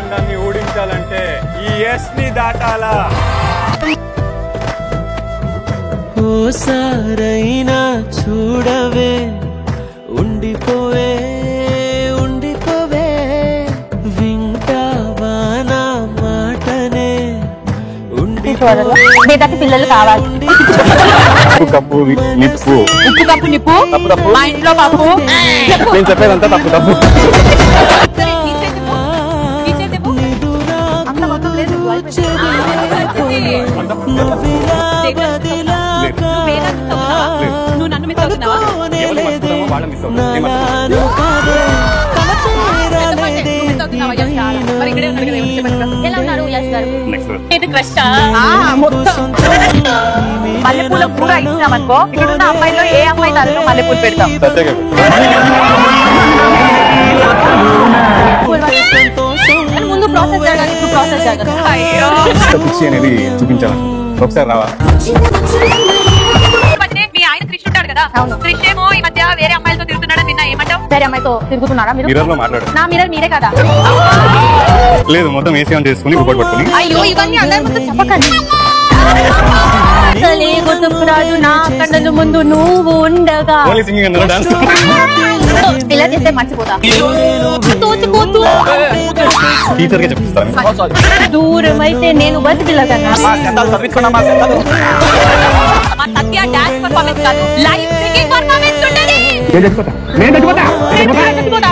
బ్రహ్మాండాన్ని ఊడించాలంటే ఈ ఎస్ ని దాటాలా? ఓసారైనా చూడవే, ఉండిపోవే ఉండిపోవే, వింటావా నా మాటనే, వేదకి పిల్లలు కావాలి. కప్పు నిప్పు, ఉప్పు కప్పు నిప్పు, మా ఇంట్లో పప్పు. నేను చెప్పేదంతా తప్పు తప్పు. నువ్వు నన్ను మిస్ అవుతున్నావా? వాళ్ళ మిస్ అవుతారు. మల్లెపూల కూర ఇచ్చినామనుకో, ఇక్కడున్న అమ్మాయిలో ఏ అమ్మాయి తనలో మల్లెపూలు పెడతాం. ముందు ప్రాసెస్ జరగాలి, ప్రాసెస్ జరగాలి. అనేది చూపించాను, ఒకసారి రావా? మీ ఆయన కృష్ణ ఉంటాడు కదా, కృష్ణ ఏమో ఈ మధ్య వేరే అమ్మాయిలతో తిరుగుతున్నాడు. నిన్న ఏమంటావు? వేరే అమ్మాయితో తిరుగుతున్నారా మీరు? మిర్రర్ లో మాట్లాడు. నా మిర్రర్ మీరే కదా? లేదు, మొత్తం ఏసీ ఆన్ చేసుకుని గుబ్బడి పట్టుకుని. అయ్యో, ఇవన్నీ అందరి ముందు చెప్పకండి. అసలే గుర్తుకురాదు నా కళ్ళ ముందు నువ్వు ఉండగా. ఇలా చేస్తే మర్చిపోతా. తోచిపోతూ టీచర్ గా చెప్పిస్తాను. దూరం అయితే నేను బతికిలా కదా. మా సత్య డాన్స్ పర్ఫార్మెన్స్ కాదు, లైవ్ సింగింగ్ పర్ఫార్మెన్స్ ఉంటది. నేను చచ్చిపోతా.